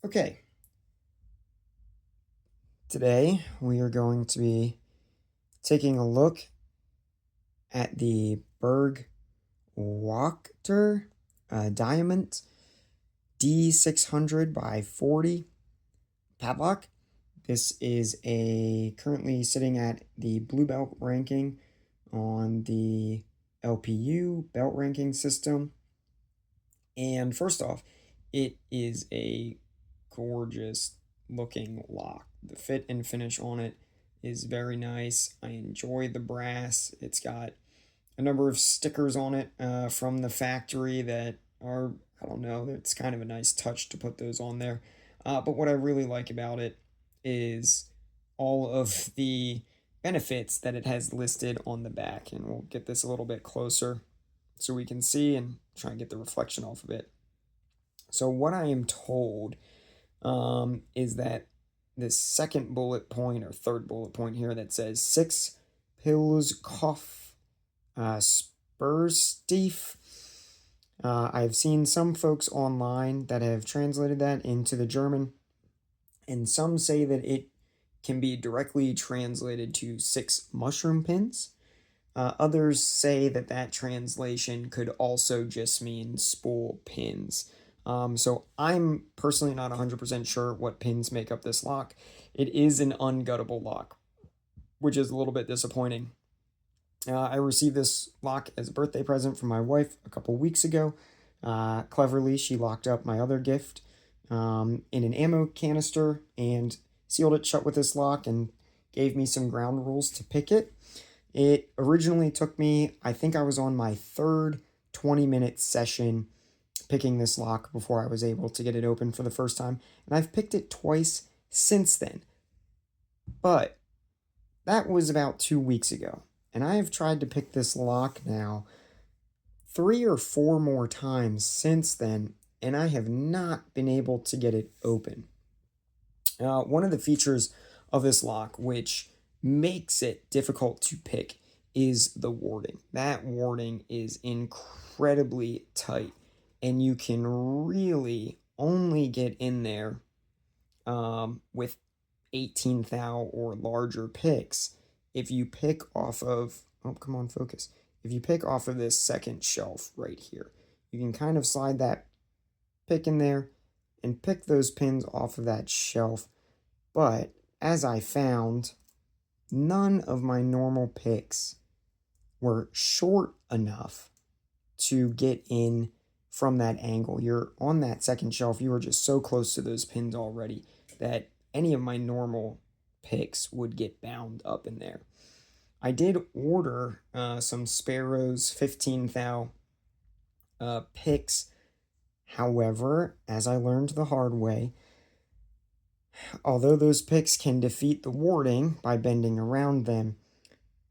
Okay, today we are going to be taking a look at the Burg Wachter Diamant D600 by 40 padlock. This is a currently sitting at the blue belt ranking on the LPU belt ranking system. And first off, it is a gorgeous looking lock. The fit and finish on it is very nice. I enjoy the brass. It's got a number of stickers on it from the factory that are, I don't know, it's kind of a nice touch to put those on there. But what I really like about it is all of the benefits that it has listed on the back. And we'll get this a little bit closer so we can see and try and get the reflection off of it. So what I am told is that this second bullet point or third bullet point here that says 6 pills spurs stief. I've seen some folks online that have translated that into the German, and some say that it can be directly translated to 6 mushroom pins. Others say that that translation could also just mean spool pins. So I'm personally not 100% sure what pins make up this lock. It is an unguttable lock, which is a little bit disappointing. I received this lock as a birthday present from my wife a couple weeks ago. Cleverly, she locked up my other gift in an ammo canister and sealed it shut with this lock and gave me some ground rules to pick it. It originally took me, I think I was on my third 20-minute session picking this lock before I was able to get it open for the first time. And I've picked it twice since then. But that was about 2 weeks ago. And I have tried to pick this lock now 3 or 4 more times since then, and I have not been able to get it open. One of the features of this lock, which makes it difficult to pick, is the warding. That warding is incredibly tight, and you can really only get in there with 18 thou or larger picks if you pick off of, oh, come on, focus. If you pick off of this second shelf right here, you can kind of slide that pick in there and pick those pins off of that shelf. But as I found, none of my normal picks were short enough to get in from that angle. You're on that second shelf, you are just so close to those pins already that any of my normal picks would get bound up in there. I did order some sparrows 15 thou picks. However, as I learned the hard way, although those picks can defeat the warding by bending around them,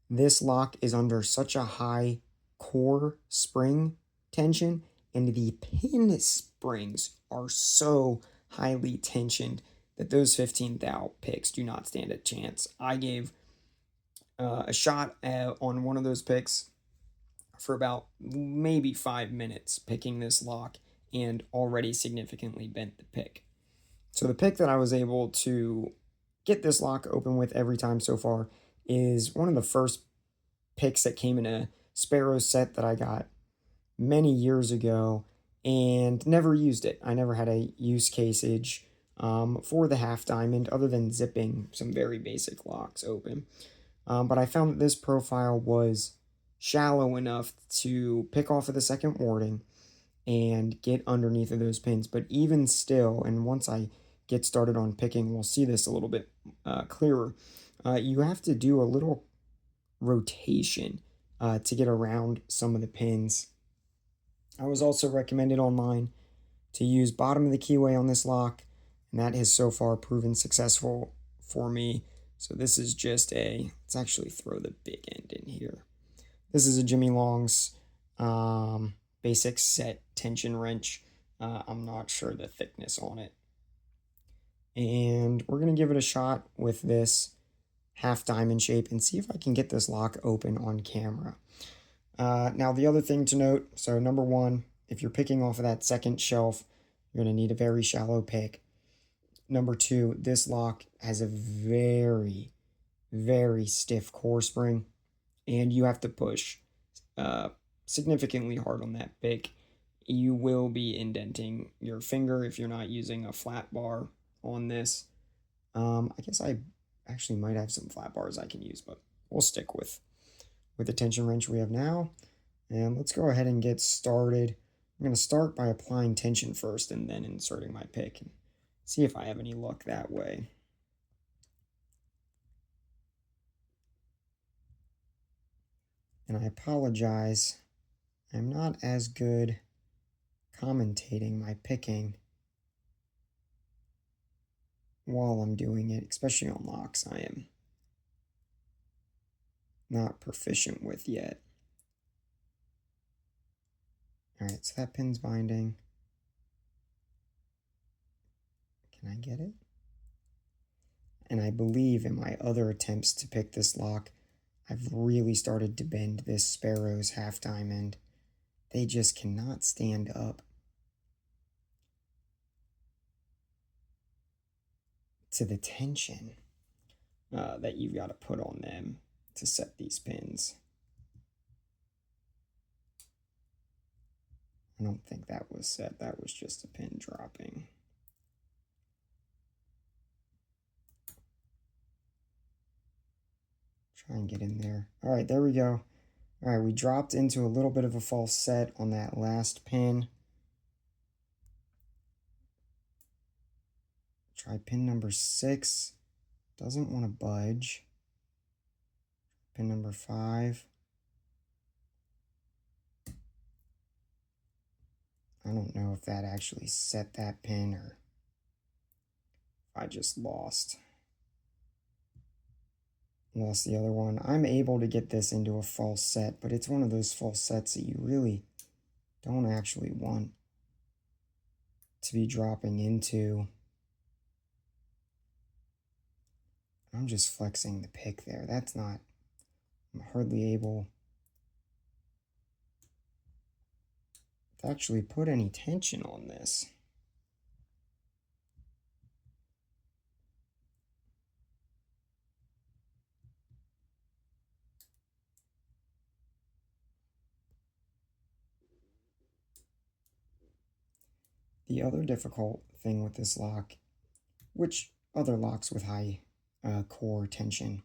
this lock is under such a high core spring tension, and the pin springs are so highly tensioned that those 15 thou picks do not stand a chance. I gave a shot on one of those picks for about maybe 5 minutes picking this lock and already significantly bent the pick. So the pick that I was able to get this lock open with every time so far is one of the first picks that came in a sparrow set that I got many years ago and never used it. I never had a use caseage for the half diamond other than zipping some very basic locks open. But I found that this profile was shallow enough to pick off of the second warding and get underneath of those pins. But even still, and once I get started on picking, we'll see this a little bit clearer. You have to do a little rotation to get around some of the pins. I was also recommended online to use bottom of the keyway on this lock, and that has so far proven successful for me. So this is just let's actually throw the big end in here. This is a Jimmy Long's basic set tension wrench. I'm not sure the thickness on it. And we're going to give it a shot with this half diamond shape and see if I can get this lock open on camera. Now the other thing to note, so number one, if you're picking off of that second shelf, you're going to need a very shallow pick. number two, this lock has a very, very stiff core spring, and you have to push significantly hard on that pick. You will be indenting your finger if you're not using a flat bar on this. I guess I actually might have some flat bars I can use, but we'll stick with the tension wrench we have now. And let's go ahead and get started. I'm going to start by applying tension first and then inserting my pick and see if I have any luck that way. And I apologize, I'm not as good commentating my picking while I'm doing it, especially on locks I am not proficient with yet. Alright, so that pin's binding. Can I get it? And I believe in my other attempts to pick this lock, I've really started to bend this sparrows half diamond. They just cannot stand up to the tension that you've got to put on them to set these pins. I don't think that was set. That was just a pin dropping. Try and get in there. All right, there we go. All right, we dropped into a little bit of a false set on that last pin. Try pin number 6. Doesn't want to budge. Pin number 5. I don't know if that actually set that pin or if I just lost the other one. I'm able to get this into a false set, but it's one of those false sets that you really don't actually want to be dropping into. I'm just flexing the pick there. That's not, I'm hardly able to actually put any tension on this. The other difficult thing with this lock, which other locks with high core tension,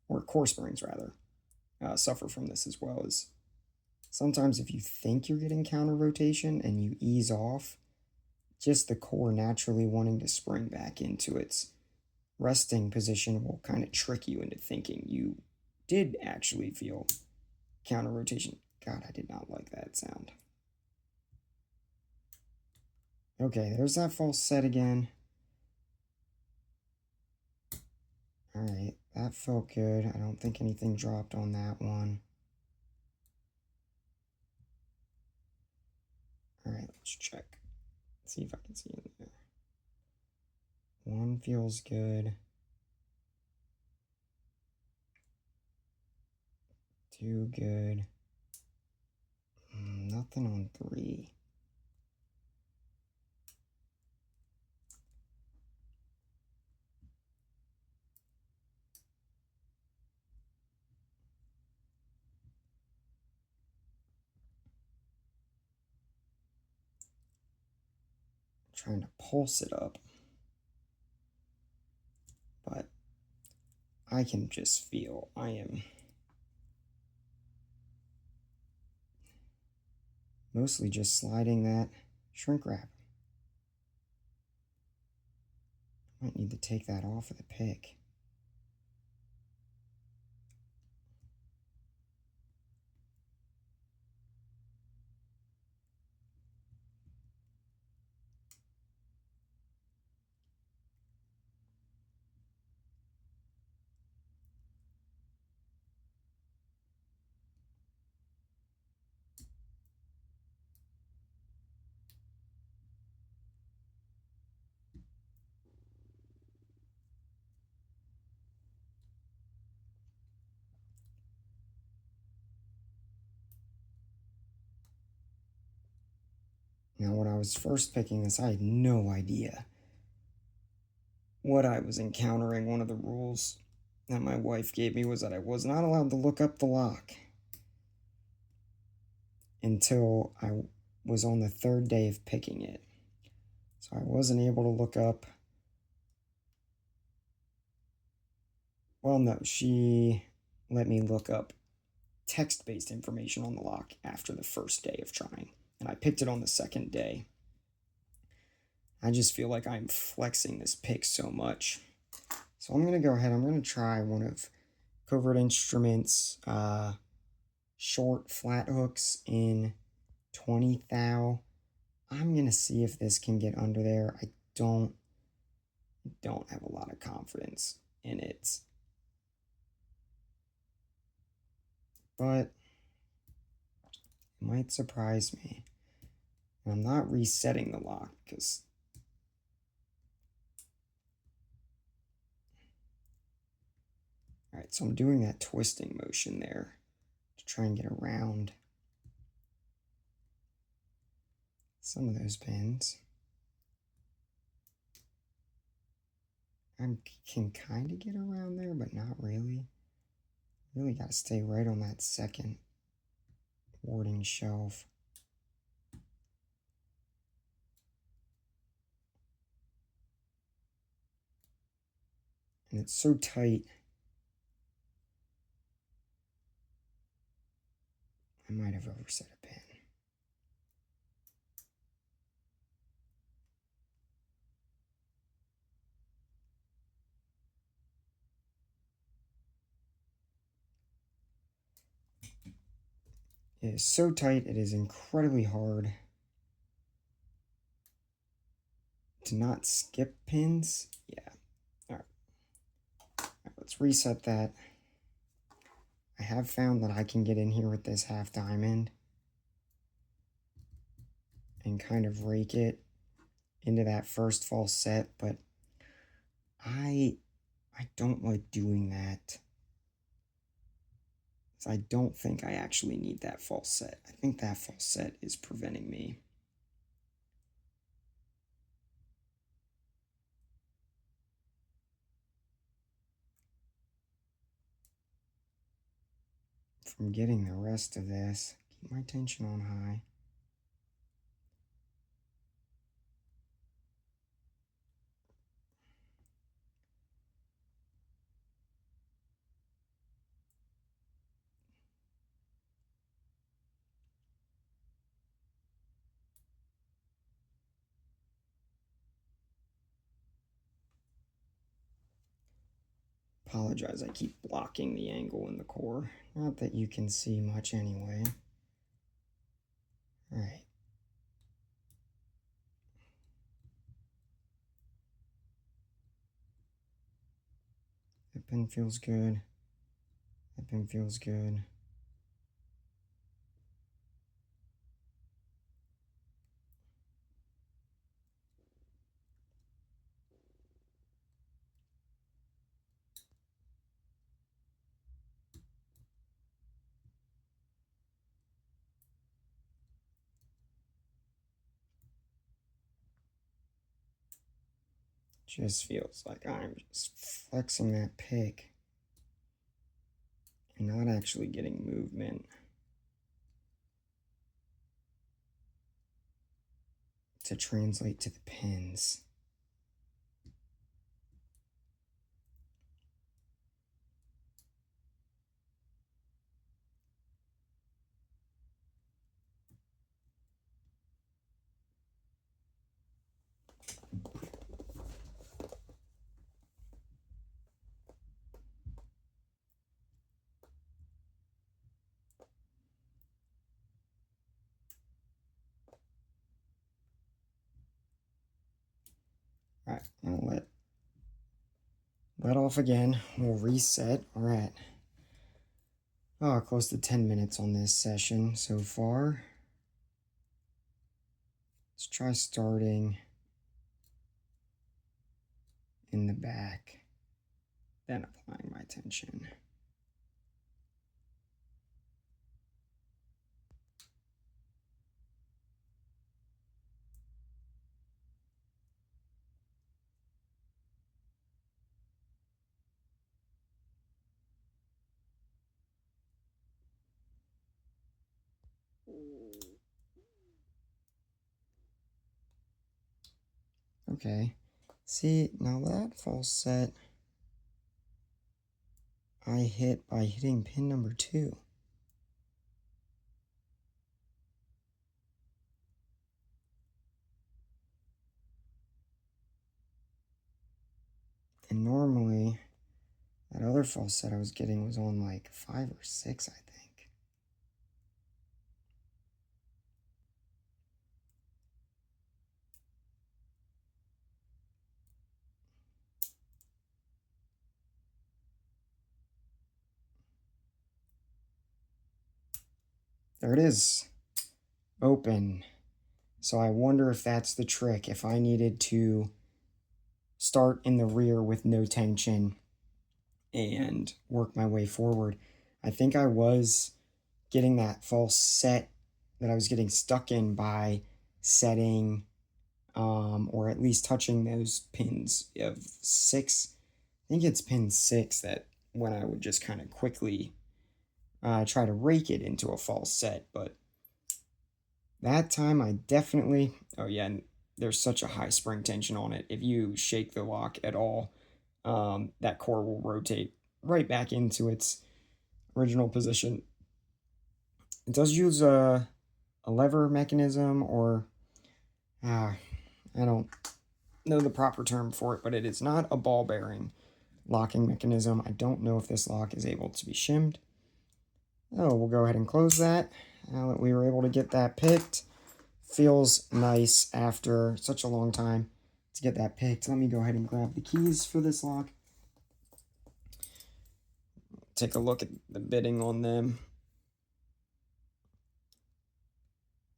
or core springs rather, suffer from this as well, is sometimes if you think you're getting counter rotation and you ease off, just the core naturally wanting to spring back into its resting position will kind of trick you into thinking you did actually feel counter rotation. God, I did not like that sound. Okay, there's that false set again. Alright, that felt good. I don't think anything dropped on that one. Alright, let's check. See if I can see in there. One feels good. 2 good. Nothing on 3. Trying to pulse it up, but I can just feel I am mostly just sliding that shrink wrap. I might need to take that off of the pick. Now, when I was first picking this, I had no idea what I was encountering, one of the rules that my wife gave me was that I was not allowed to look up the lock until I was on the third day of picking it. So I wasn't able to look up. Well, no, she let me look up text-based information on the lock after the first day of trying, and I picked it on the second day. I just feel like I'm flexing this pick so much. So I'm going to go ahead, I'm going to try one of Covert Instruments short flat hooks in 20 thou. I'm going to see if this can get under there. I don't have a lot of confidence in it, but it might surprise me. And I'm not resetting the lock because all right, so I'm doing that twisting motion there to try and get around some of those pins. I can kind of get around there, but not really. Really got to stay right on that second warding shelf. And it's so tight. I might have overset a pin. It is so tight, it is incredibly hard to not skip pins. Yeah. All right, let's reset that. I have found that I can get in here with this half diamond and kind of rake it into that first false set, but I don't like doing that. I don't think I actually need that false set. I think that false set is preventing me from getting the rest of this. Keep my tension on high. Apologize, I keep blocking the angle in the core. Not that you can see much anyway. All right. That pin feels good. That pin feels good. Just feels like I'm just flexing that pick and not actually getting movement to translate to the pins. All right, I'll let off again. We'll reset. All right. Oh, close to 10 minutes on this session so far. Let's try starting in the back, then applying my tension. Okay. See, now that false set I hit by hitting pin number 2. And normally, that other false set I was getting was on like 5 or 6, I think. There it is. Open. So I wonder if that's the trick. If I needed to start in the rear with no tension and work my way forward. I think I was getting that false set that I was getting stuck in by setting or at least touching those pins of 6. I think it's pin 6 that when I would just kind of quickly try to rake it into a false set. But that time I definitely, oh yeah, and there's such a high spring tension on it. If you shake the lock at all, that core will rotate right back into its original position. It does use a lever mechanism, or I don't know the proper term for it, but it is not a ball bearing locking mechanism. I don't know if this lock is able to be shimmed. Oh, we'll go ahead and close that. Now that we were able to get that picked, feels nice after such a long time to get that picked. Let me go ahead and grab the keys for this lock. Take a look at the bitting on them.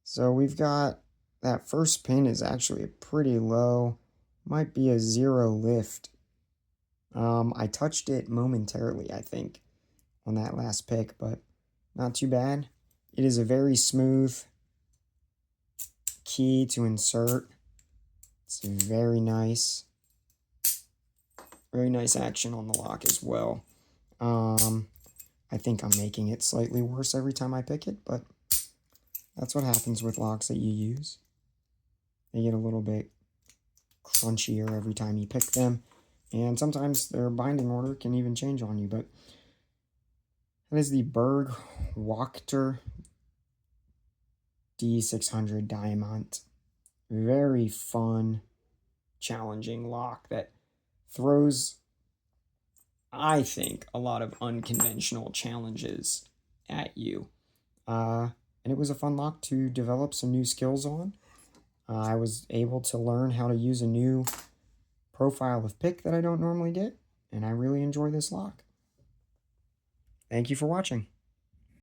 So we've got that first pin is actually pretty low. Might be a 0 lift. I touched it momentarily, I think, on that last pick, but not too bad. It is a very smooth key to insert. It's very nice. Very nice action on the lock as well. I think I'm making it slightly worse every time I pick it, but that's what happens with locks that you use. They get a little bit crunchier every time you pick them, and sometimes their binding order can even change on you, but that is the Burg Wachter D600 Diamant. Very fun, challenging lock that throws, I think, a lot of unconventional challenges at you. And it was a fun lock to develop some new skills on. I was able to learn how to use a new profile of pick that I don't normally get, and I really enjoy this lock. Thank you for watching.